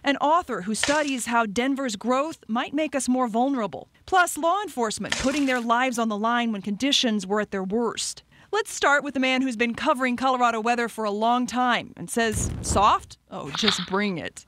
an author who studies how Denver's growth might make us more vulnerable. Plus, law enforcement putting their lives on the line when conditions were at their worst. Let's start with the man who's been covering Colorado weather for a long time and says, soft? Oh, just bring it.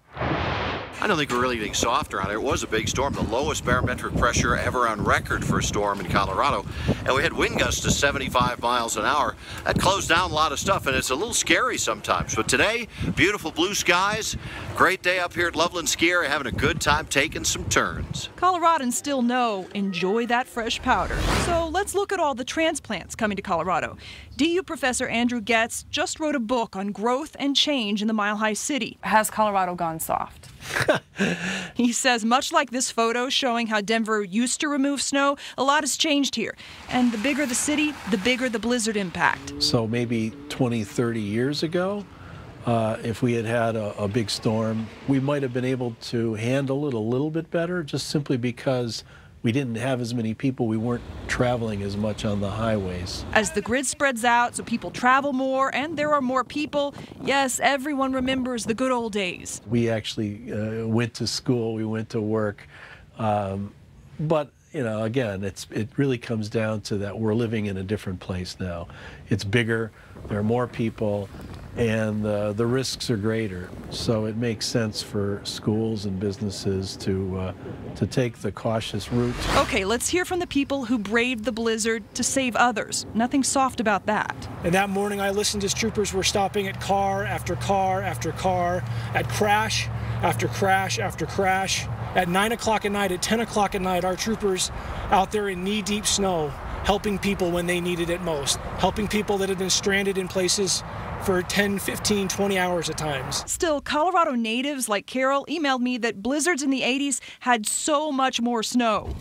I don't think we're really getting softer on it. It was a big storm, the lowest barometric pressure ever on record for a storm in Colorado. And we had wind gusts to 75 miles an hour. That closed down a lot of stuff, and it's a little scary sometimes. But today, beautiful blue skies, great day up here at Loveland Ski Area, having a good time taking some turns. Coloradans still know, enjoy that fresh powder. So let's look at all the transplants coming to Colorado. DU professor Andrew Getz just wrote a book on growth and change in the Mile High City. Has Colorado gone soft? He says much like this photo showing how Denver used to remove snow, a lot has changed here. And the bigger the city, the bigger the blizzard impact. So maybe 20, 30 years ago, if we had had a big storm, we might have been able to handle it a little bit better, just simply because we didn't have as many people. We weren't traveling as much on the highways. As the grid spreads out so people travel more and there are more people, yes, everyone remembers the good old days. We actually went to school, we went to work, but you know, again, it really comes down to that we're living in a different place now. It's bigger, there are more people, and the risks are greater. So it makes sense for schools and businesses to take the cautious route. Okay, let's hear from the people who braved the blizzard to save others. Nothing soft about that. And that morning I listened as troopers were stopping at car after car after car, at crash after crash after crash. At 9 o'clock at night, at 10 o'clock at night, our troopers out there in knee-deep snow, helping people when they needed it most, helping people that had been stranded in places for 10, 15, 20 hours at times. Still, Colorado natives like Carol emailed me that blizzards in the 80s had so much more snow.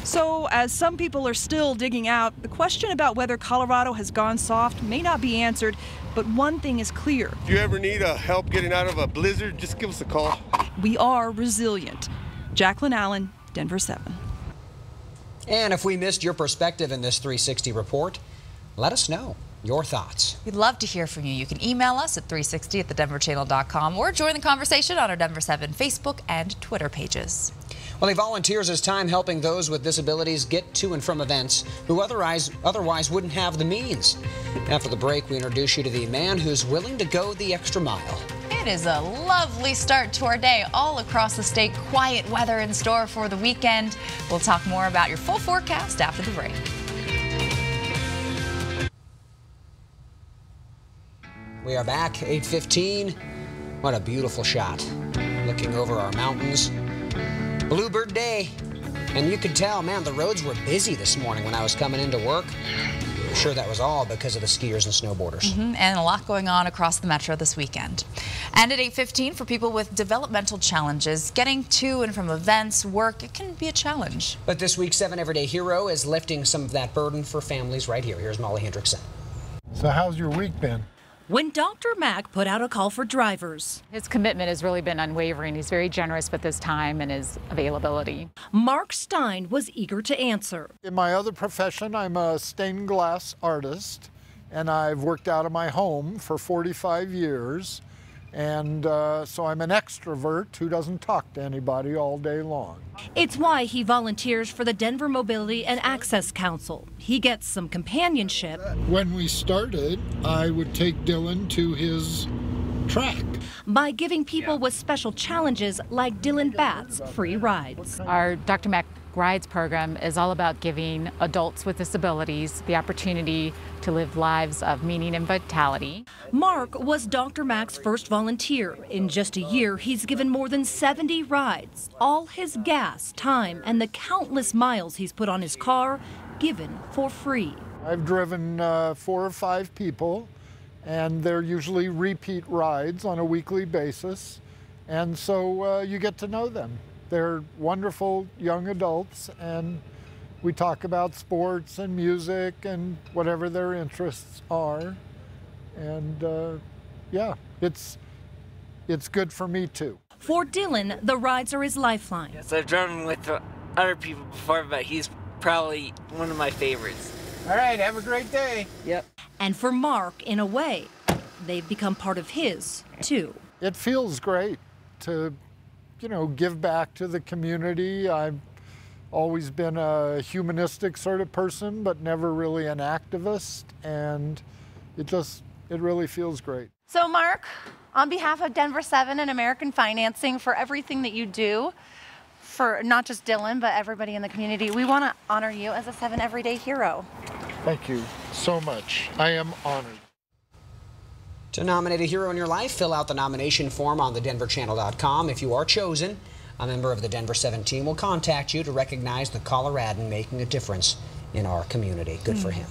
So, as some people are still digging out, the question about whether Colorado has gone soft may not be answered, but one thing is clear. If you ever need help getting out of a blizzard, just give us a call. We are resilient. Jacqueline Allen, Denver 7. And if we missed your perspective in this 360 report, let us know your thoughts. We'd love to hear from you. You can email us at 360@thedenverchannel.com or join the conversation on our Denver 7 Facebook and Twitter pages. Well, he volunteers his time helping those with disabilities get to and from events who otherwise wouldn't have the means. After the break, we introduce you to the man who's willing to go the extra mile. It is a lovely start to our day all across the state. Quiet weather in store for the weekend. We'll talk more about your full forecast after the break. We are back, 8:15. What a beautiful shot. Looking over our mountains. Bluebird day. And you could tell, man, the roads were busy this morning when I was coming into work. I'm sure that was all because of the skiers and snowboarders. And a lot going on across the metro this weekend. And at 8:15, for people with developmental challenges, getting to and from events, work, it can be a challenge. But this week's 7 Everyday Hero is lifting some of that burden for families right here. Here's Molly Hendrickson. So how's your week been? When Dr. Mack put out a call for drivers. His commitment has really been unwavering. He's very generous with his time and his availability. Mark Stein was eager to answer. In my other profession, I'm a stained glass artist, and I've worked out of my home for 45 years. And so I'm an extrovert who doesn't talk to anybody all day long. It's why he volunteers for the Denver Mobility and Access Council. He gets some companionship. When we started, I would take Dylan to his track. By giving people with special challenges like Dylan Batts free rides. Our Dr. Mack Rides program is all about giving adults with disabilities the opportunity to live lives of meaning and vitality. Mark was Dr. Mack's first volunteer. In just a year, he's given more than 70 rides. All his gas, time, and the countless miles he's put on his car, given for free. I've driven 4 or 5 people, and they're usually repeat rides on a weekly basis, and so you get to know them. They're wonderful young adults, and we talk about sports and music and whatever their interests are. And yeah, it's good for me too. For Dylan, the rides are his lifeline. Yes, I've driven with other people before, but he's probably one of my favorites. All right, have a great day. Yep. And for Mark, in a way, they've become part of his, too. It feels great. to, you know, give back to the community. I've always been a humanistic sort of person, but never really an activist, and it really feels great. So Mark, on behalf of Denver 7 and American Financing, for everything that you do for not just Dylan, but everybody in the community, we want to honor you as a 7 Everyday Hero. Thank you so much. I am honored. To nominate a hero in your life, fill out the nomination form on thedenverchannel.com. If you are chosen, a member of the Denver 7 team will contact you to recognize the Coloradan making a difference in our community. Good for him.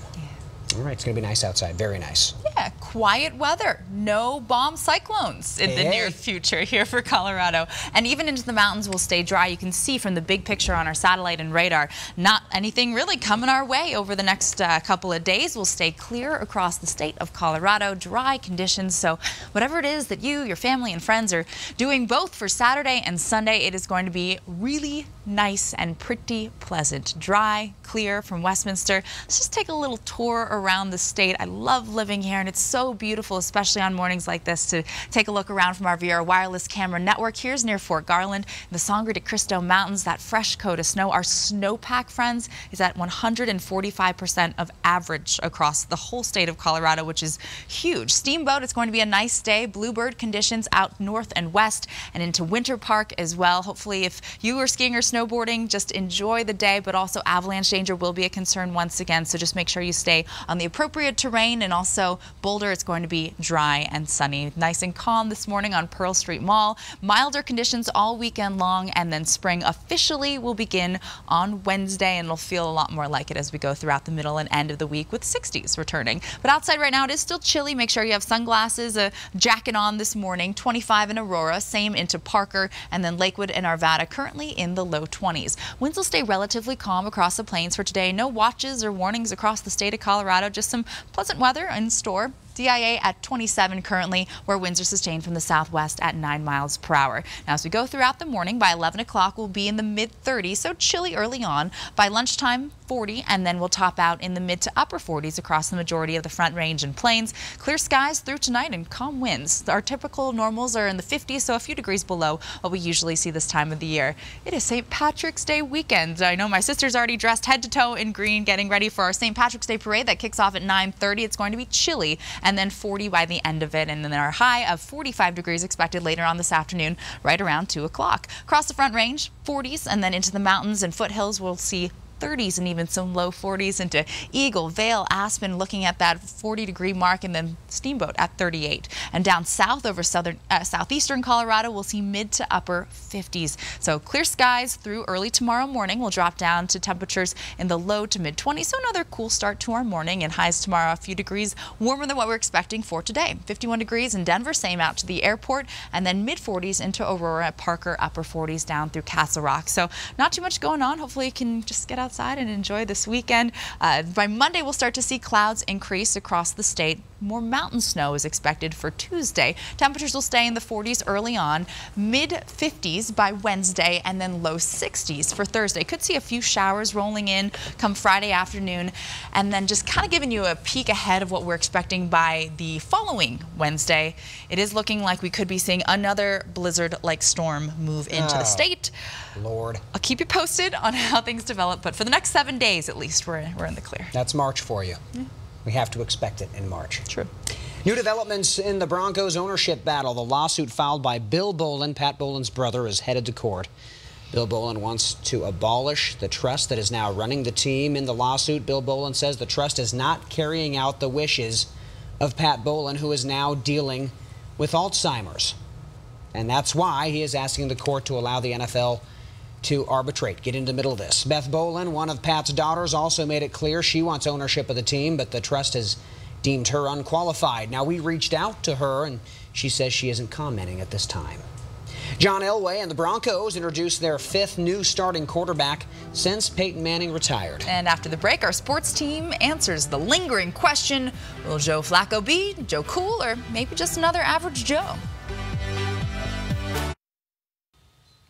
All right, it's going to be nice outside. Very nice. Yeah, quiet weather. No bomb cyclones in the near future here for Colorado. And even into the mountains will stay dry. You can see from the big picture on our satellite and radar, not anything really coming our way over the next couple of days. We'll stay clear across the state of Colorado. Dry conditions. So whatever it is that you, your family, and friends are doing both for Saturday and Sunday, it is going to be really nice and pretty pleasant. Dry, clear from Westminster. Let's just take a little tour around the state. I love living here, and it's so beautiful, especially on mornings like this, to take a look around from our VR wireless camera network. Here's near Fort Garland, in the Sangre de Cristo Mountains, that fresh coat of snow. Our snowpack, friends, is at 145% of average across the whole state of Colorado, which is huge. Steamboat, it's going to be a nice day. Bluebird conditions out north and west and into Winter Park as well. Hopefully, if you are skiing or snowboarding, just enjoy the day, but also avalanche danger will be a concern once again, so just make sure you stay on the appropriate terrain. And also Boulder, it's going to be dry and sunny. Nice and calm this morning on Pearl Street Mall. Milder conditions all weekend long, and then spring officially will begin on Wednesday, and it'll feel a lot more like it as we go throughout the middle and end of the week, with 60s returning. But outside right now, it is still chilly. Make sure you have sunglasses, a jacket on this morning. 25 in Aurora, same into Parker, and then Lakewood and Arvada currently in the low 20s. Winds will stay relatively calm across the plains for today. No watches or warnings across the state of Colorado, just some pleasant weather in store. DIA at 27 currently, where winds are sustained from the southwest at 9 miles per hour. Now, as we go throughout the morning, by 11 o'clock, we'll be in the mid-30s, so chilly early on. By lunchtime, 40, and then we'll top out in the mid to upper 40s across the majority of the Front Range and plains. Clear skies through tonight and calm winds. Our typical normals are in the 50s, so a few degrees below what we usually see this time of the year. It is St. Patrick's Day weekend. I know my sister's already dressed head to toe in green, getting ready for our St. Patrick's Day parade that kicks off at 9:30. It's going to be chilly, and then 40 by the end of it, and then our high of 45 degrees expected later on this afternoon, right around 2 o'clock. Across the Front Range, 40s, and then into the mountains and foothills, we'll see 30s and even some low 40s into Eagle, Vail, Aspen, looking at that 40-degree mark, and then Steamboat at 38. And down south over southeastern Colorado, we'll see mid to upper 50s. So clear skies through early tomorrow morning. We'll drop down to temperatures in the low to mid 20s. So another cool start to our morning, and highs tomorrow a few degrees warmer than what we're expecting for today. 51 degrees in Denver, same out to the airport, and then mid 40s into Aurora, Parker, upper 40s down through Castle Rock. So not too much going on. Hopefully you can just get outside and enjoy this weekend. By Monday, we'll start to see clouds increase across the state. More mountain snow is expected for Tuesday. Temperatures will stay in the 40s early on, mid 50s by Wednesday, and then low 60s for Thursday. Could see a few showers rolling in come Friday afternoon, and then just kind of giving you a peek ahead of what we're expecting by the following Wednesday. It is looking like we could be seeing another blizzard-like storm move into the state. Lord. I'll keep you posted on how things develop, but for the next 7 days at least, we're in the clear. That's March for you. Yeah. We have to expect it in March. True. New developments in the Broncos ownership battle. The lawsuit filed by Bill Bolin, Pat Bolin's brother, is headed to court. Bill Bolin wants to abolish the trust that is now running the team. In the lawsuit, Bill Bolin says the trust is not carrying out the wishes of Pat Bolin, who is now dealing with Alzheimer's. And that's why he is asking the court to allow the NFL to arbitrate, get into the middle of this. Beth Bolin, one of Pat's daughters, also made it clear she wants ownership of the team, but the trust has deemed her unqualified. Now, we reached out to her, and she says she isn't commenting at this time. John Elway and the Broncos introduced their 5th new starting quarterback since Peyton Manning retired. And after the break, our sports team answers the lingering question, will Joe Flacco be Joe Cool, or maybe just another average Joe?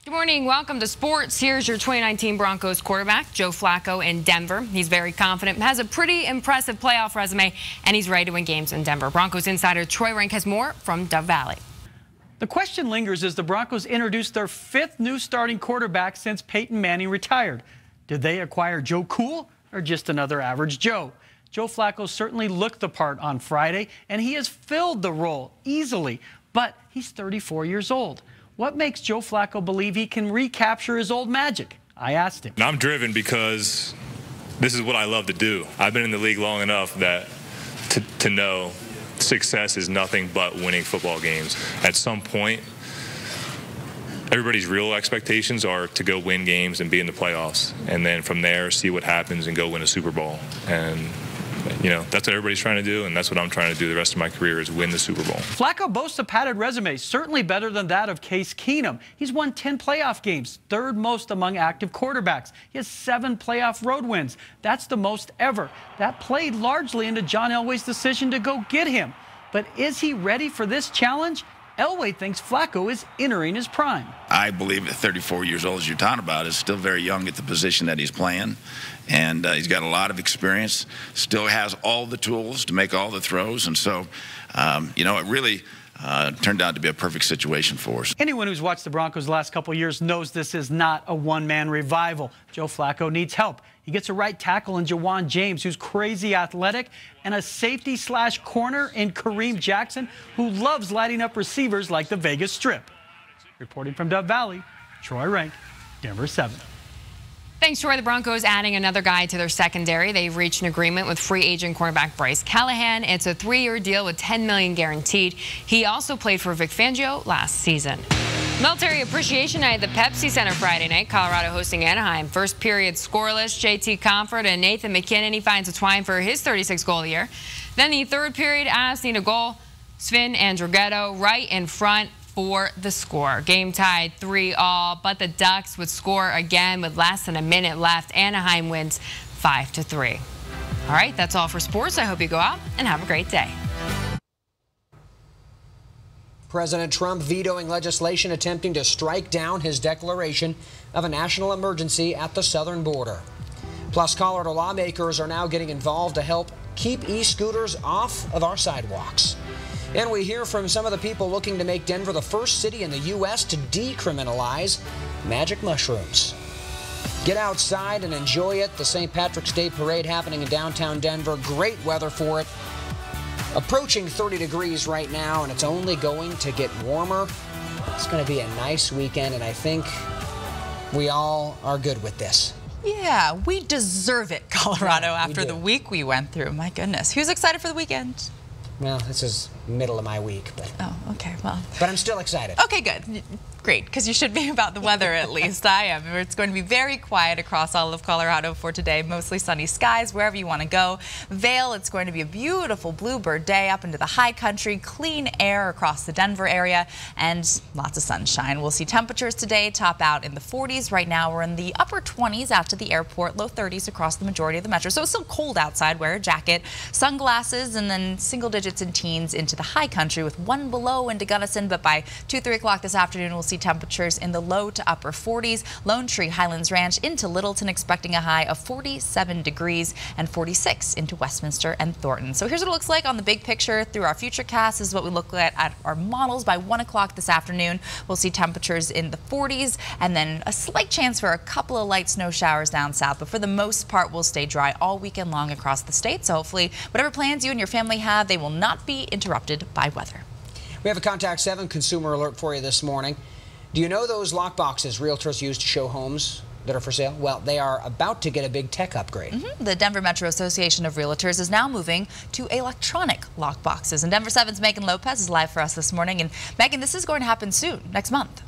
Good morning. Welcome to sports. Here's your 2019 Broncos quarterback, Joe Flacco in Denver. He's very confident, has a pretty impressive playoff resume, and he's ready to win games in Denver. Broncos insider Troy Renck has more from Dove Valley. The question lingers as the Broncos introduced their 5th new starting quarterback since Peyton Manning retired. Did they acquire Joe Cool or just another average Joe? Joe Flacco certainly looked the part on Friday, and he has filled the role easily, but he's 34 years old. What makes Joe Flacco believe he can recapture his old magic? I asked him. I'm driven because this is what I love to do. I've been in the league long enough that to know success is nothing but winning football games. At some point, everybody's real expectations are to go win games and be in the playoffs, and then from there see what happens and go win a Super Bowl. And you know, that's what everybody's trying to do, and that's what I'm trying to do the rest of my career is win the Super Bowl. Flacco boasts a padded resume, certainly better than that of Case Keenum. He's won 10 playoff games, 3rd most among active quarterbacks. He has 7 playoff road wins. That's the most ever. That played largely into John Elway's decision to go get him. But is he ready for this challenge? Elway thinks Flacco is entering his prime. I believe at 34 years old, as you're talking about, is still very young at the position that he's playing. And he's got a lot of experience, still has all the tools to make all the throws. And so, you know, it really turned out to be a perfect situation for us. Anyone who's watched the Broncos the last couple of years knows this is not a one-man revival. Joe Flacco needs help. He gets a right tackle in Jawan James, who's crazy athletic, and a safety/corner in Kareem Jackson, who loves lighting up receivers like the Vegas Strip. Reporting from Dove Valley, Troy Rank, Denver 7. Thanks, Troy. The Broncos adding another guy to their secondary. They've reached an agreement with free agent cornerback Bryce Callahan. It's a 3-year deal with $10 million guaranteed. He also played for Vic Fangio last season. Military Appreciation Night at the Pepsi Center Friday night. Colorado hosting Anaheim. First period scoreless. JT Comfort and Nathan McKinnon. He finds a twine for his 36th goal of the year. Then the third period adds need a goal. Sven Andrighetto right in front for the score. Game tied 3-all, but the Ducks would score again with less than a minute left. Anaheim wins 5-3. All right, that's all for sports. I hope you go out and have a great day. President Trump vetoing legislation attempting to strike down his declaration of a national emergency at the southern border. Plus, Colorado lawmakers are now getting involved to help keep e-scooters off of our sidewalks. And we hear from some of the people looking to make Denver the first city in the U.S. to decriminalize magic mushrooms. Get outside and enjoy it. The St. Patrick's Day Parade happening in downtown Denver. Great weather for it. Approaching 30 degrees right now, and it's only going to get warmer. It's going to be a nice weekend, and I think we all are good with this. Yeah, we deserve it, Colorado, after the week we went through. My goodness. Who's excited for the weekend? Well, this is middle of my week, but... Oh, okay, well... But I'm still excited. Okay, good. Great, because you should be about the weather at least. I am. It's going to be very quiet across all of Colorado for today. Mostly sunny skies wherever you want to go. Vail, it's going to be a beautiful bluebird day up into the high country. Clean air across the Denver area and lots of sunshine. We'll see temperatures today top out in the 40s. Right now we're in the upper 20s out to the airport. Low 30s across the majority of the metro. So it's still cold outside. Wear a jacket, sunglasses, and then single digits and teens into the high country with 1 below into Gunnison. But by 2-3 o'clock this afternoon, we'll see temperatures in the low to upper 40s. Lone Tree Highlands Ranch into Littleton expecting a high of 47 degrees and 46 into Westminster and Thornton. So here's what it looks like on the big picture through our Futurecast. This is what we look at our models. By 1 o'clock this afternoon, we'll see temperatures in the 40s and then a slight chance for a couple of light snow showers down south. But for the most part, we'll stay dry all weekend long across the state. So hopefully whatever plans you and your family have, they will not be interrupted by weather. We have a Contact 7 consumer alert for you this morning. Do you know those lock boxes realtors use to show homes that are for sale? Well, they are about to get a big tech upgrade. The Denver Metro Association of Realtors is now moving to electronic lock boxes. And Denver 7's Megan Lopez is live for us this morning. And Megan, this is going to happen soon, next month.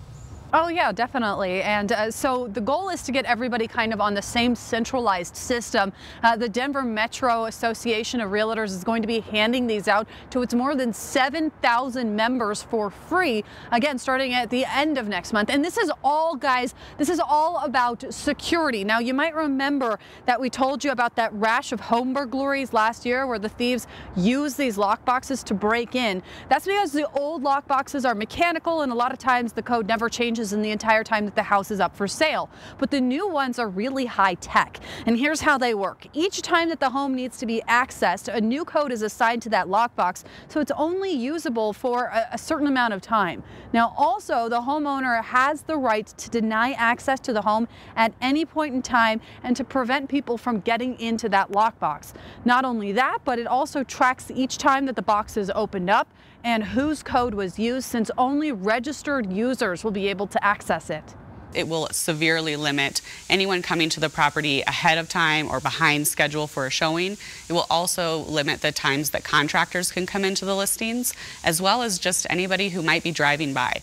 Oh, yeah, definitely. And so the goal is to get everybody kind of on the same centralized system. The Denver Metro Association of Realtors is going to be handing these out to its more than 7,000 members for free, again, starting at the end of next month. And this is all, guys, this is all about security. Now, you might remember that we told you about that rash of home burglaries last year where the thieves used these lock boxes to break in. That's because the old lock boxes are mechanical, and a lot of times the code never changes charges in the entire time that the house is up for sale. But the new ones are really high tech. And here's how they work. Each time that the home needs to be accessed, a new code is assigned to that lockbox, so it's only usable for a certain amount of time. Now, also, the homeowner has the right to deny access to the home at any point in time and to prevent people from getting into that lockbox. Not only that, but it also tracks each time that the box is opened up and whose code was used, since only registered users will be able to access it. It will severely limit anyone coming to the property ahead of time or behind schedule for a showing. It will also limit the times that contractors can come into the listings, as well as just anybody who might be driving by.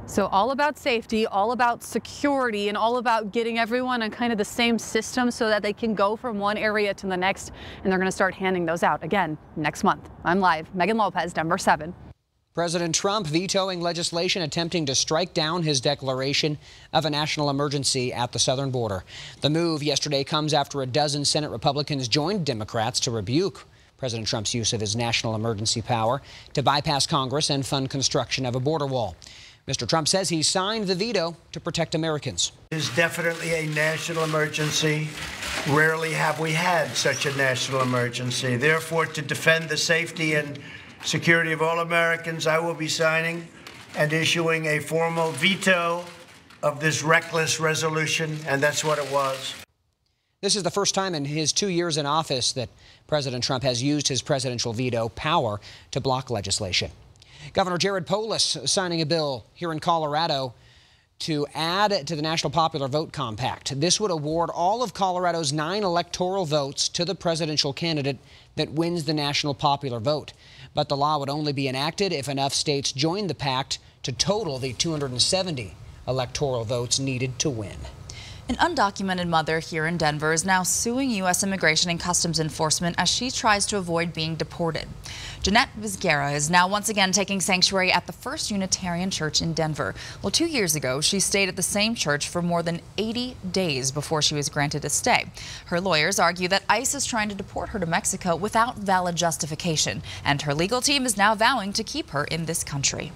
So all about safety, all about security, and all about getting everyone on kind of the same system so that they can go from one area to the next. And they're going to start handing those out again next month. I'm live. Megan Lopez, Denver 7. President Trump vetoing legislation attempting to strike down his declaration of a national emergency at the southern border. The move yesterday comes after a dozen Senate Republicans joined Democrats to rebuke President Trump's use of his national emergency power to bypass Congress and fund construction of a border wall. Mr. Trump says he signed the veto to protect Americans. It is definitely a national emergency. Rarely have we had such a national emergency. Therefore, to defend the safety and security of all Americans, I will be signing and issuing a formal veto of this reckless resolution, and that's what it was. This is the first time in his 2 years in office that President Trump has used his presidential veto power to block legislation. Governor Jared Polis signing a bill here in Colorado to add to the National Popular Vote Compact. This would award all of Colorado's 9 electoral votes to the presidential candidate that wins the national popular vote. But the law would only be enacted if enough states joined the pact to total the 270 electoral votes needed to win. An undocumented mother here in Denver is now suing U.S. Immigration and Customs Enforcement as she tries to avoid being deported. Jeanette Vizquera is now once again taking sanctuary at the First Unitarian Church in Denver. Well, 2 years ago, she stayed at the same church for more than 80 days before she was granted a stay. Her lawyers argue that ICE is trying to deport her to Mexico without valid justification, and her legal team is now vowing to keep her in this country.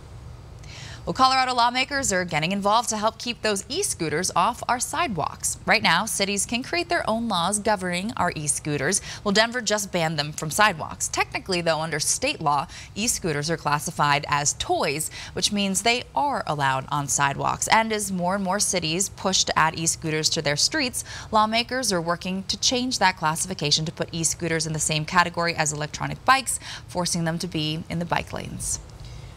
Well, Colorado lawmakers are getting involved to help keep those e-scooters off our sidewalks. Right now, cities can create their own laws governing our e-scooters. Well, Denver just banned them from sidewalks. Technically, though, under state law, e-scooters are classified as toys, which means they are allowed on sidewalks. And as more and more cities push to add e-scooters to their streets, lawmakers are working to change that classification to put e-scooters in the same category as electronic bikes, forcing them to be in the bike lanes.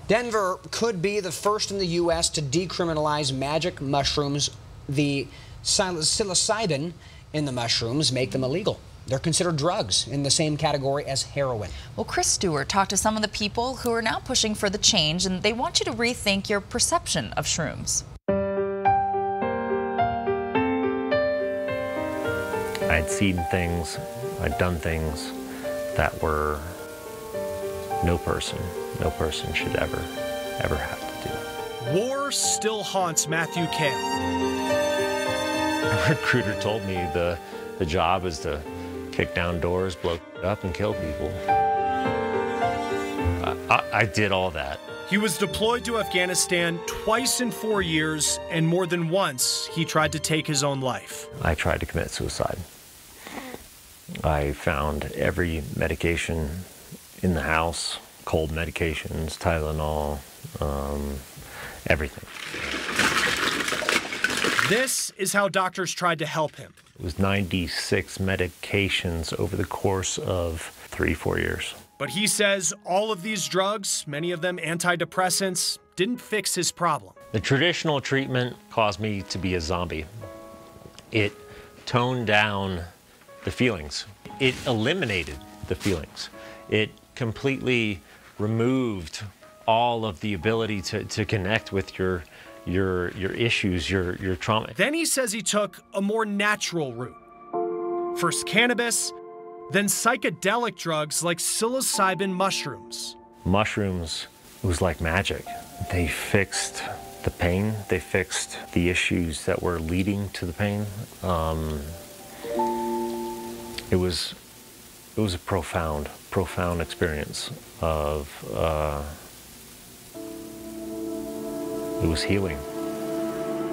Denver could be the first in the U.S. to decriminalize magic mushrooms. The psilocybin in the mushrooms make them illegal. They're considered drugs in the same category as heroin. Well, Chris Stewart talked to some of the people who are now pushing for the change, and they want you to rethink your perception of shrooms. I'd seen things, I'd done things that were no person should ever have to do. War still haunts Matthew Kale. A recruiter told me the job is to kick down doors, blow up, and kill people. I did all that. He was deployed to Afghanistan twice in 4 years, and more than once he tried to take his own life. I tried to commit suicide. I found every medication in the house, cold medications, Tylenol, everything. This is how doctors tried to help him. It was 96 medications over the course of 3-4 years. But he says all of these drugs, many of them antidepressants, didn't fix his problem. The traditional treatment caused me to be a zombie. It toned down the feelings. It eliminated the feelings. It completely removed all of the ability to connect with your issues, your trauma. Then he says he took a more natural route. First cannabis, then psychedelic drugs like psilocybin mushrooms. Mushrooms, it was like magic. They fixed the pain. They fixed the issues that were leading to the pain. It was a profound experience of, it was healing.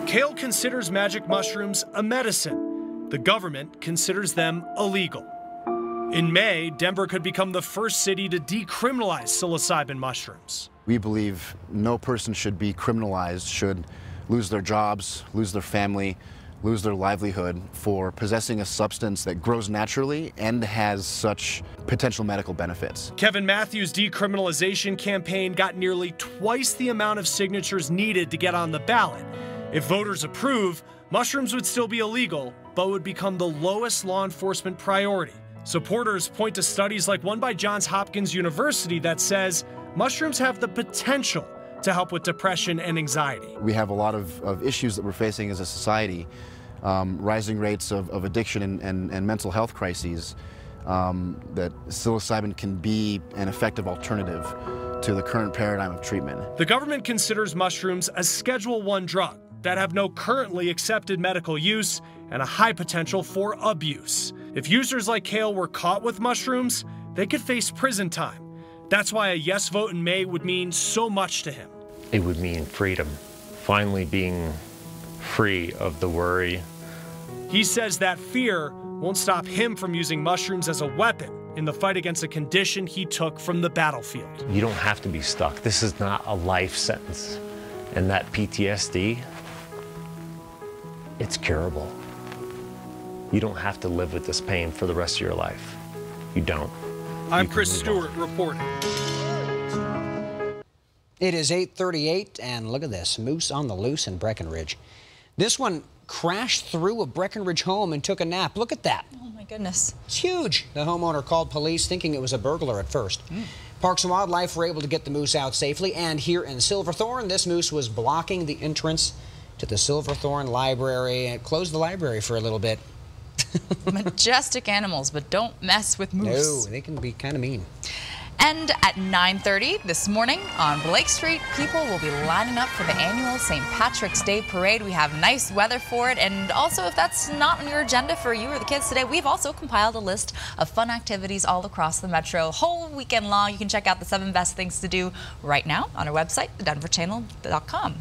Kale considers magic mushrooms a medicine. The government considers them illegal. In May, Denver could become the first city to decriminalize psilocybin mushrooms. We believe no person should be criminalized, should lose their jobs, lose their family, lose their livelihood for possessing a substance that grows naturally and has such potential medical benefits. Kevin Matthews' decriminalization campaign got nearly twice the amount of signatures needed to get on the ballot. If voters approve, mushrooms would still be illegal, but would become the lowest law enforcement priority. Supporters point to studies like one by Johns Hopkins University that says mushrooms have the potential to help with depression and anxiety. We have a lot of issues that we're facing as a society, rising rates of addiction and mental health crises, that psilocybin can be an effective alternative to the current paradigm of treatment. The government considers mushrooms a Schedule I drug that have no currently accepted medical use and a high potential for abuse. If users like Kale were caught with mushrooms, they could face prison time. That's why a yes vote in May would mean so much to him. It would mean freedom, finally being free of the worry. He says that fear won't stop him from using mushrooms as a weapon in the fight against a condition he took from the battlefield. You don't have to be stuck. This is not a life sentence. And that PTSD, it's curable. You don't have to live with this pain for the rest of your life. You don't. I'm Chris Stewart reporting. It is 8:38, and look at this, moose on the loose in Breckenridge. This one crashed through a Breckenridge home and took a nap. Look at that. Oh my goodness. It's huge. The homeowner called police thinking it was a burglar at first. Parks and Wildlife were able to get the moose out safely, and here in Silverthorne, this moose was blocking the entrance to the Silverthorne Library and closed the library for a little bit. Majestic animals, but don't mess with moose. No, they can be kind of mean. And at 9:30 this morning on Blake Street, people will be lining up for the annual St. Patrick's Day Parade. We have nice weather for it. And also, if that's not on your agenda for you or the kids today, we've also compiled a list of fun activities all across the metro, whole weekend long. You can check out the 7 best things to do right now on our website, thedenverchannel.com.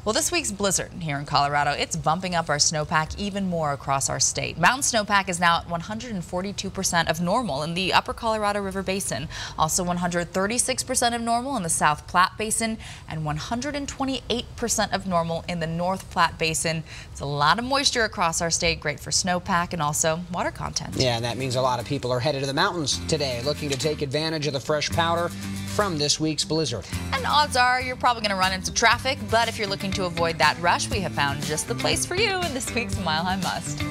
Well, this week's blizzard here in Colorado, it's bumping up our snowpack even more across our state. Mountain snowpack is now at 142% of normal in the upper Colorado River Basin, also 136% of normal in the South Platte Basin, and 128% of normal in the North Platte Basin. It's a lot of moisture across our state, great for snowpack and also water content. Yeah, and that means a lot of people are headed to the mountains today, looking to take advantage of the fresh powder from this week's blizzard. And odds are you're probably going to run into traffic, but if you're looking to avoid that rush, we have found just the place for you in this week's Mile High Must.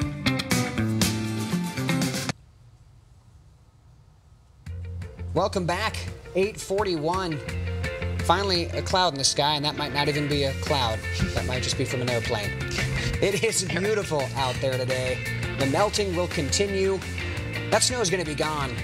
Welcome back, 8:41. Finally, a cloud in the sky, and that might not even be a cloud. That might just be from an airplane. It is beautiful out there today. The melting will continue. That snow is going to be gone.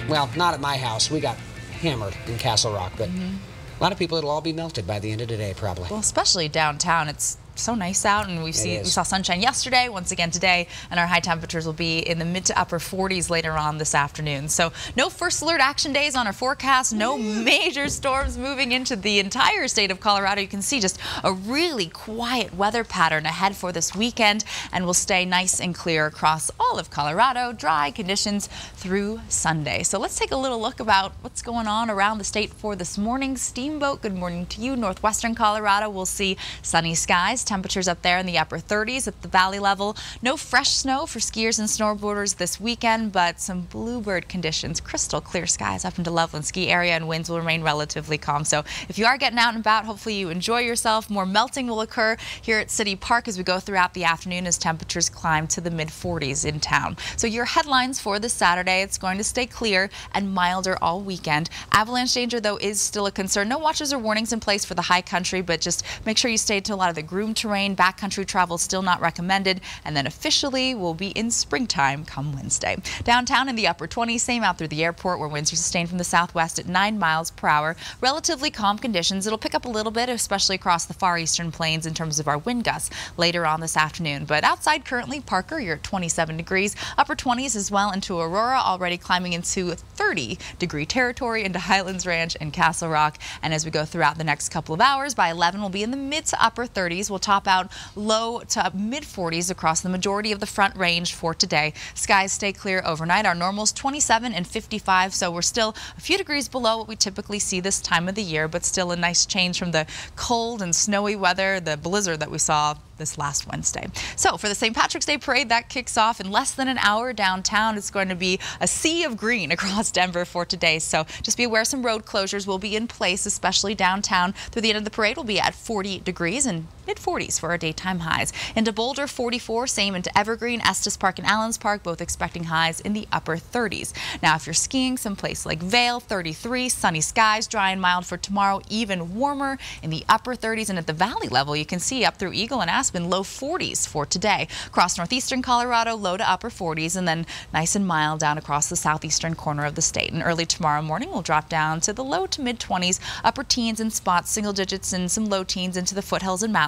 Well, not at my house. We got hammered in Castle Rock, but a lot of people, it'll all be melted by the end of today, probably. Well, especially downtown. It's so nice out, and we saw sunshine yesterday, once again today, and our high temperatures will be in the mid to upper 40s later on this afternoon. So no first alert action days on our forecast, no major storms moving into the entire state of Colorado. You can see just a really quiet weather pattern ahead for this weekend, and will stay nice and clear across all of Colorado. Dry conditions through Sunday. So let's take a little look about what's going on around the state for this morning. Steamboat, good morning to you. Northwestern Colorado, we'll see sunny skies. Temperatures up there in the upper 30s at the valley level. No fresh snow for skiers and snowboarders this weekend, but some bluebird conditions. Crystal clear skies up into Loveland ski area, and winds will remain relatively calm. So if you are getting out and about, hopefully you enjoy yourself. More melting will occur here at City Park as we go throughout the afternoon as temperatures climb to the mid 40s in town. So your headlines for this Saturday, it's going to stay clear and milder all weekend. Avalanche danger, though, is still a concern. No watches or warnings in place for the high country, but just make sure you stay to a lot of the groomed terrain. Backcountry travel still not recommended, and then officially we'll be in springtime come Wednesday. Downtown in the upper 20s, same out through the airport where winds are sustained from the southwest at 9 miles per hour. Relatively calm conditions. It'll pick up a little bit, especially across the far eastern plains in terms of our wind gusts later on this afternoon. But outside currently, Parker, you're at 27 degrees, upper 20s as well into Aurora, already climbing into 30-degree territory into Highlands Ranch and Castle Rock. And as we go throughout the next couple of hours, by 11 we'll be in the mid to upper 30s. We'll will top out low to mid 40s across the majority of the Front Range for today. Skies stay clear overnight. Our normals 27 and 55, so we're still a few degrees below what we typically see this time of the year, but still a nice change from the cold and snowy weather, the blizzard that we saw this last Wednesday. So for the St. Patrick's Day parade, that kicks off in less than an hour downtown. It's going to be a sea of green across Denver for today. So just be aware some road closures will be in place, especially downtown. Through the end of the parade, we'll be at 40 degrees and mid-40s for our daytime highs. Into Boulder, 44, same into Evergreen, Estes Park and Allens Park, both expecting highs in the upper 30s. Now, if you're skiing someplace like Vail, 33, sunny skies, dry and mild for tomorrow, even warmer in the upper 30s. And at the valley level, you can see up through Eagle and Aspen, low 40s for today. Across northeastern Colorado, low to upper 40s, and then nice and mild down across the southeastern corner of the state. And early tomorrow morning, we'll drop down to the low to mid 20s, upper teens in spots, single digits, and some low teens into the foothills and mountains.